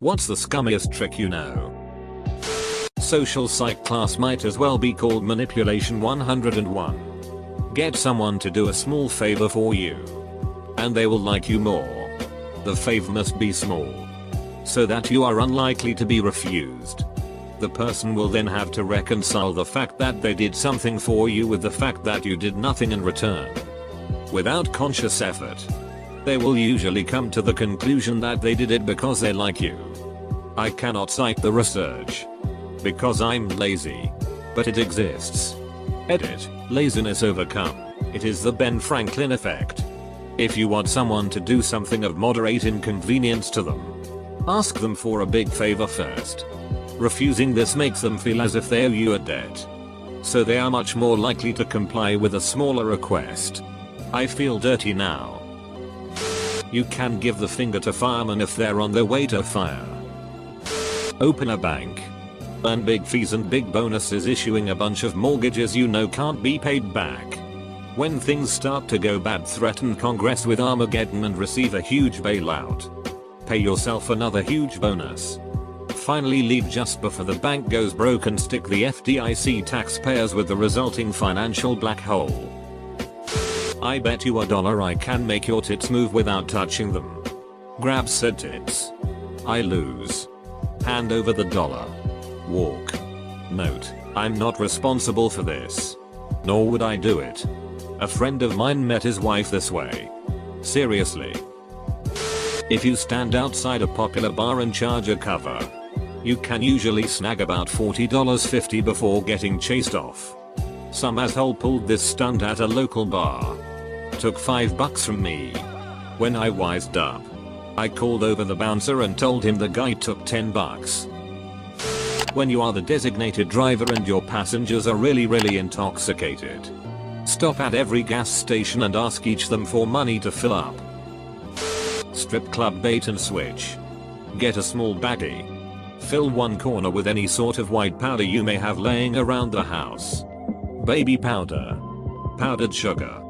What's the scummiest trick you know? Social psych class might as well be called manipulation 101. Get someone to do a small favor for you, and they will like you more. The favor must be small, so that you are unlikely to be refused. The person will then have to reconcile the fact that they did something for you with the fact that you did nothing in return. Without conscious effort, they will usually come to the conclusion that they did it because they like you. I cannot cite the research, because I'm lazy, but it exists. Edit, laziness overcome. It is the Ben Franklin effect. If you want someone to do something of moderate inconvenience to them, ask them for a big favor first. Refusing this makes them feel as if they owe you a debt, so they are much more likely to comply with a smaller request. I feel dirty now. You can give the finger to firemen if they're on their way to fire. Open a bank. Earn big fees and big bonuses issuing a bunch of mortgages you know can't be paid back. When things start to go bad, threaten Congress with Armageddon and receive a huge bailout. Pay yourself another huge bonus. Finally leave just before the bank goes broke and stick the FDIC taxpayers with the resulting financial black hole. I bet you $1 I can make your tits move without touching them. Grab said tits. I lose. Hand over the dollar. Walk. Note, I'm not responsible for this. Nor would I do it. A friend of mine met his wife this way. Seriously. If you stand outside a popular bar and charge a cover, you can usually snag about $40.50 before getting chased off. Some asshole pulled this stunt at a local bar. Took $5 from me. When I wised up, I called over the bouncer and told him the guy took $10. When you are the designated driver and your passengers are really intoxicated, stop at every gas station and ask each them for money to fill up. Strip club bait and switch. Get a small baggie. Fill one corner with any sort of white powder you may have laying around the house. Baby powder. Powdered sugar.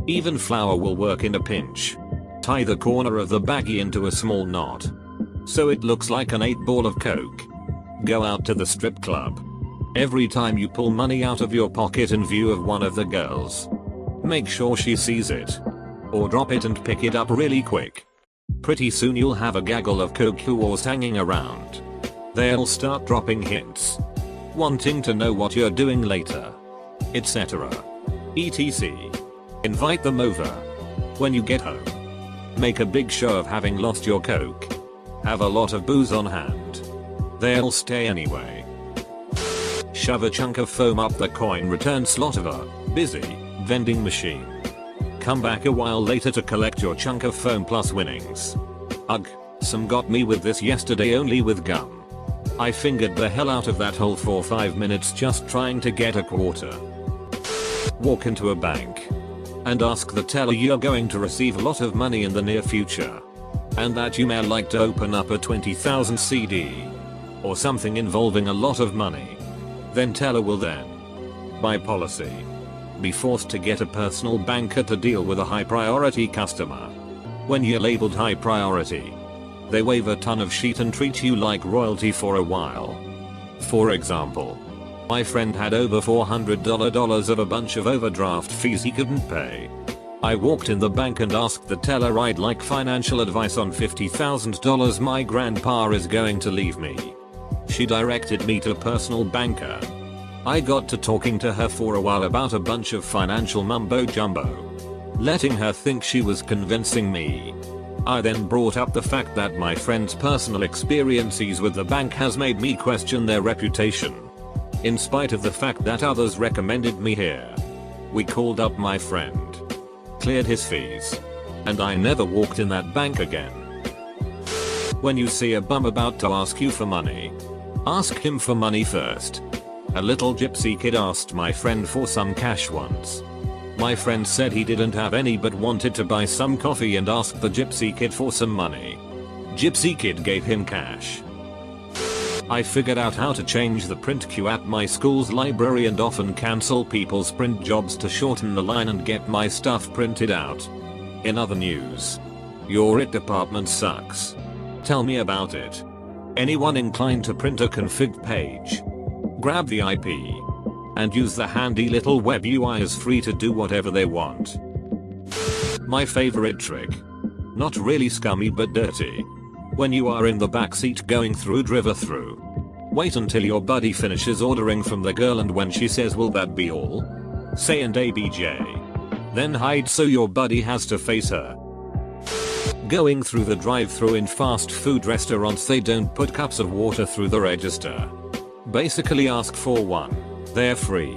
Even flour will work in a pinch. Tie the corner of the baggie into a small knot, so it looks like an 8-ball of coke. Go out to the strip club. Every time you pull money out of your pocket in view of one of the girls, make sure she sees it. Or drop it and pick it up really quick. Pretty soon you'll have a gaggle of coke whores hanging around. They'll start dropping hints, wanting to know what you're doing later, etc. etc. Invite them over. When you get home, make a big show of having lost your coke. Have a lot of booze on hand. They'll stay anyway. Shove a chunk of foam up the coin return slot of a busy vending machine. Come back a while later to collect your chunk of foam plus winnings. Ugh, some got me with this yesterday only with gum. I fingered the hell out of that hole for 5 minutes just trying to get a quarter. Walk into a bank and ask the teller you're going to receive a lot of money in the near future, and that you may like to open up a 20,000 CD or something involving a lot of money. Then teller will then, by policy, be forced to get a personal banker to deal with a high priority customer. When you're labeled high priority, they waive a ton of shit and treat you like royalty for a while. For example, my friend had over $400 of a bunch of overdraft fees he couldn't pay. I walked in the bank and asked the teller I'd like financial advice on $50,000 my grandpa is going to leave me. She directed me to a personal banker. I got to talking to her for a while about a bunch of financial mumbo jumbo, letting her think she was convincing me. I then brought up the fact that my friend's personal experiences with the bank has made me question their reputation, in spite of the fact that others recommended me here. We called up my friend, cleared his fees, and I never walked in that bank again. When you see a bum about to ask you for money, ask him for money first. A little gypsy kid asked my friend for some cash once. My friend said he didn't have any but wanted to buy some coffee and asked the gypsy kid for some money. Gypsy kid gave him cash. I figured out how to change the print queue at my school's library and often cancel people's print jobs to shorten the line and get my stuff printed out. In other news, your IT department sucks. Tell me about it. Anyone inclined to print a config page, grab the IP, and use the handy little web UI is free to do whatever they want. My favorite trick. Not really scummy but dirty. When you are in the backseat going through drive-thru, wait until your buddy finishes ordering from the girl, and when she says will that be all? Say and ABJ. Then hide so your buddy has to face her. Going through the drive-thru in fast food restaurants, they don't put cups of water through the register. Basically ask for one. They're free.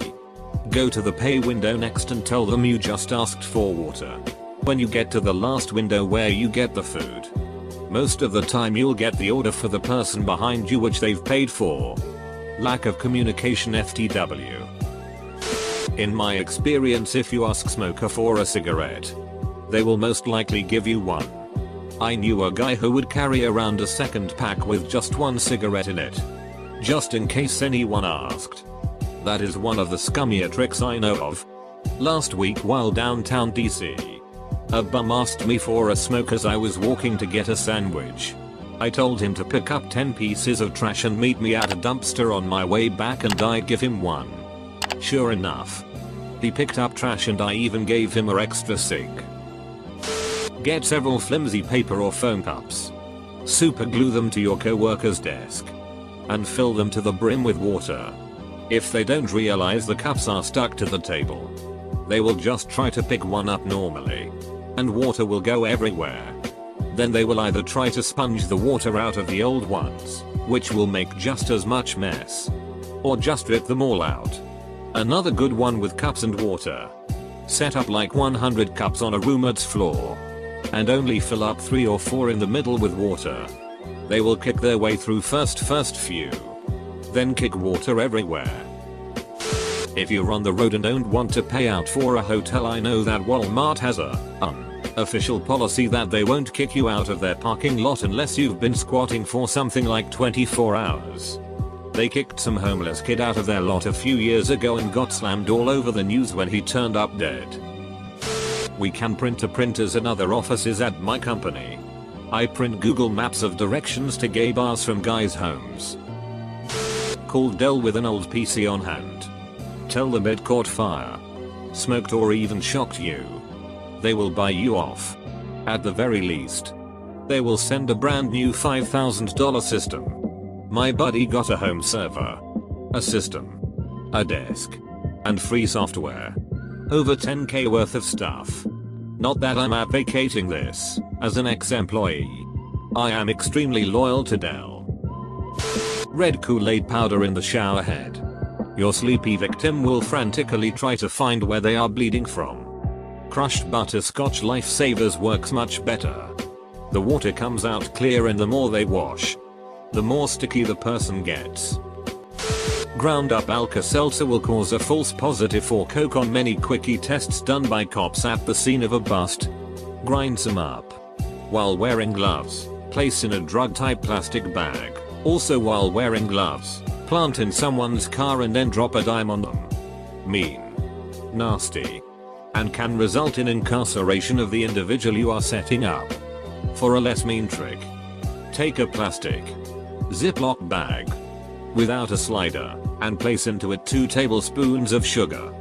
Go to the pay window next and tell them you just asked for water. When you get to the last window where you get the food, most of the time you'll get the order for the person behind you which they've paid for. Lack of communication FTW. In my experience, if you ask smoker for a cigarette, they will most likely give you one. I knew a guy who would carry around a second pack with just one cigarette in it, just in case anyone asked. That is one of the scummier tricks I know of. Last week while downtown DC, a bum asked me for a smoke as I was walking to get a sandwich. I told him to pick up 10 pieces of trash and meet me at a dumpster on my way back, and I'd give him one. Sure enough, he picked up trash and I even gave him an extra cig. Get several flimsy paper or foam cups. Super glue them to your coworker's desk and fill them to the brim with water. If they don't realize the cups are stuck to the table, they will just try to pick one up normally, and water will go everywhere. Then they will either try to sponge the water out of the old ones, which will make just as much mess, or just rip them all out. Another good one with cups and water. Set up like 100 cups on a roommate's floor, and only fill up 3 or 4 in the middle with water. They will kick their way through first few, then kick water everywhere. If you're on the road and don't want to pay out for a hotel, I know that Walmart has a official policy that they won't kick you out of their parking lot unless you've been squatting for something like 24 hours. They kicked some homeless kid out of their lot a few years ago and got slammed all over the news when he turned up dead. We can print to printers in other offices at my company. I print Google Maps of directions to gay bars from guys' homes. Call Dell with an old PC on hand. Tell them it caught fire, smoked, or even shocked you. They will buy you off. At the very least, they will send a brand new $5,000 system. My buddy got a home server, a system, a desk, and free software. Over 10k worth of stuff. Not that I'm advocating this as an ex-employee. I am extremely loyal to Dell. Red Kool-Aid powder in the shower head. Your sleepy victim will frantically try to find where they are bleeding from. Crushed butterscotch Lifesavers works much better. The water comes out clear, and the more they wash, the more sticky the person gets. Ground up Alka-Seltzer will cause a false positive for coke on many quickie tests done by cops at the scene of a bust. Grind some up while wearing gloves. Place in a drug-type plastic bag. Also while wearing gloves. Plant in someone's car and then drop a dime on them. Mean. Nasty. And can result in incarceration of the individual you are setting up. For a less mean trick, take a plastic Ziploc bag without a slider and place into it 2 tablespoons of sugar,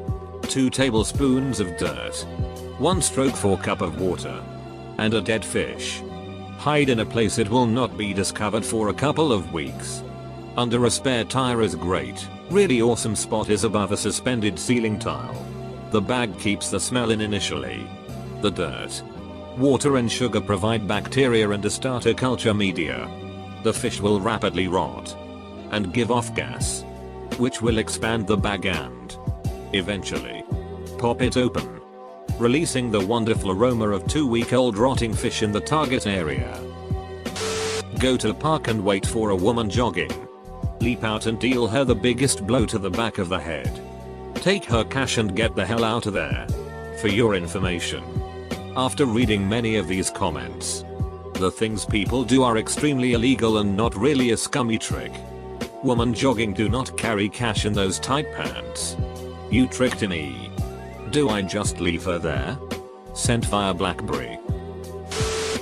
2 tablespoons of dirt, 1/4 cup of water, and a dead fish. Hide in a place it will not be discovered for a couple of weeks. Under a spare tire is great. Really awesome spot is above a suspended ceiling tile. The bag keeps the smell in initially. The dirt, water and sugar provide bacteria and a starter culture media. The fish will rapidly rot and give off gas, which will expand the bag and eventually pop it open, releasing the wonderful aroma of 2-week-old rotting fish in the target area. Go to park and wait for a woman jogging. Leap out and deal her the biggest blow to the back of the head. Take her cash and get the hell out of there. For your information, after reading many of these comments, the things people do are extremely illegal and not really a scummy trick. Woman jogging, do not carry cash in those tight pants. You tricked me. Do I just leave her there? Sent via BlackBerry.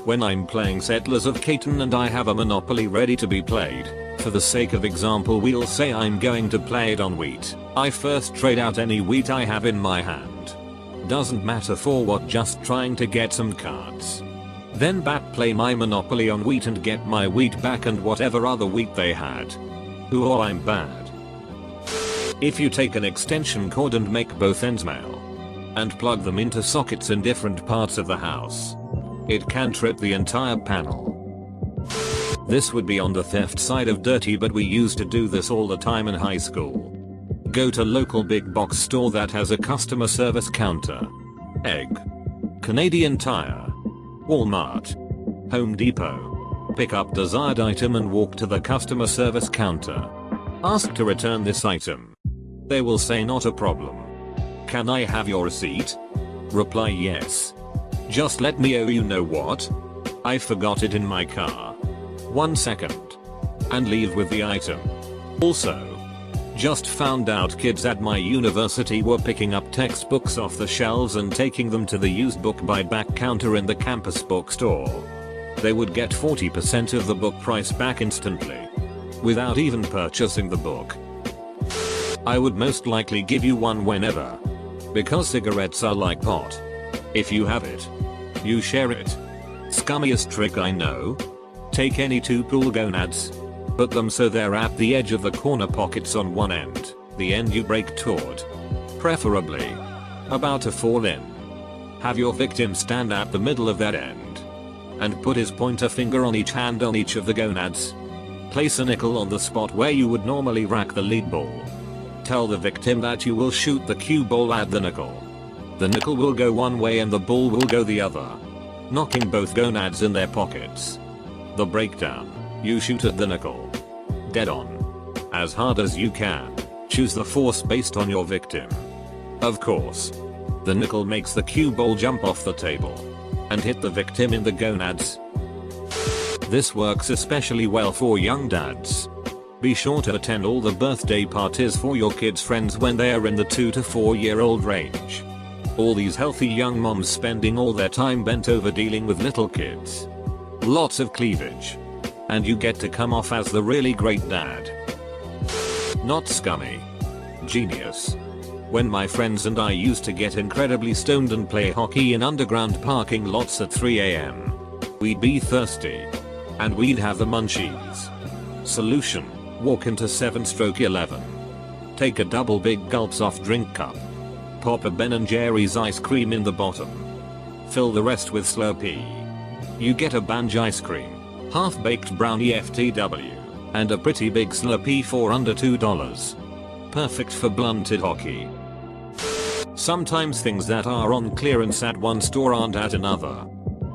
When I'm playing Settlers of Catan and I have a Monopoly ready to be played, for the sake of example we'll say I'm going to play it on wheat, I first trade out any wheat I have in my hand. Doesn't matter for what, just trying to get some cards. Then play my Monopoly on wheat and get my wheat back and whatever other wheat they had. Oh, I'm bad. If you take an extension cord and make both ends male, and plug them into sockets in different parts of the house, it can trip the entire panel. This would be on the theft side of dirty, but we used to do this all the time in high school. Go to local big box store that has a customer service counter. Egg. Canadian Tire. Walmart. Home Depot. Pick up desired item and walk to the customer service counter. Ask to return this item. They will say not a problem. Can I have your receipt? Reply yes. Just let me you know what? I forgot it in my car. 1 second. And leave with the item. Also, just found out kids at my university were picking up textbooks off the shelves and taking them to the used book buyback counter in the campus bookstore. They would get 40% of the book price back instantly, without even purchasing the book. I would most likely give you one whenever, because cigarettes are like pot. If you have it, you share it. Scummiest trick I know? Take any two pool gonads, put them so they're at the edge of the corner pockets on one end, the end you break toward, preferably about to fall in. Have your victim stand at the middle of that end, and put his pointer finger on each hand on each of the gonads. Place a nickel on the spot where you would normally rack the lead ball. Tell the victim that you will shoot the cue ball at the nickel. The nickel will go one way and the ball will go the other, knocking both gonads in their pockets. The breakdown: you shoot at the nickel. Dead on. As hard as you can. Choose the force based on your victim. Of course. The nickel makes the cue ball jump off the table and hit the victim in the gonads. This works especially well for young dads. Be sure to attend all the birthday parties for your kids' friends when they are in the 2 to 4 year old range. All these healthy young moms spending all their time bent over dealing with little kids. Lots of cleavage. And you get to come off as the really great dad. Not scummy. Genius. When my friends and I used to get incredibly stoned and play hockey in underground parking lots at 3 AM, we'd be thirsty, and we'd have the munchies. Solution: walk into 7/11. Take a double big gulp soft drink cup. Pop a Ben & Jerry's ice cream in the bottom. Fill the rest with Slurpee. You get a Banj ice cream, half-baked brownie FTW, and a pretty big Slurpee for under $2. Perfect for blunted hockey. Sometimes things that are on clearance at one store aren't at another,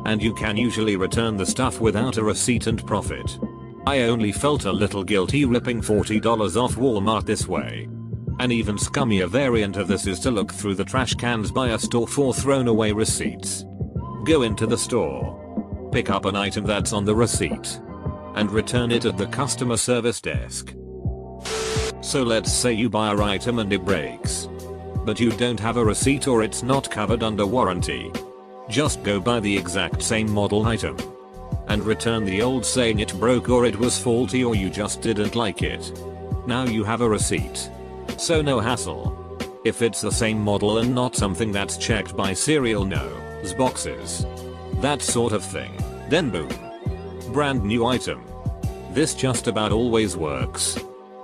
and you can usually return the stuff without a receipt and profit. I only felt a little guilty ripping $40 off Walmart this way. An even scummier variant of this is to look through the trash cans by a store for thrown away receipts. Go into the store, pick up an item that's on the receipt, and return it at the customer service desk. So let's say you buy an item and it breaks, but you don't have a receipt or it's not covered under warranty. Just go buy the exact same model item and return the old saying it broke or it was faulty or you just didn't like it. Now you have a receipt, so no hassle. If it's the same model and not something that's checked by serial no's boxes, that sort of thing, then boom, brand new item. This just about always works.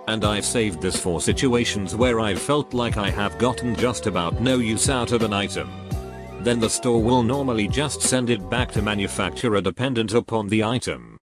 And I've saved this for situations where I've felt like I have gotten just about no use out of an item. Then the store will normally just send it back to manufacturer dependent upon the item.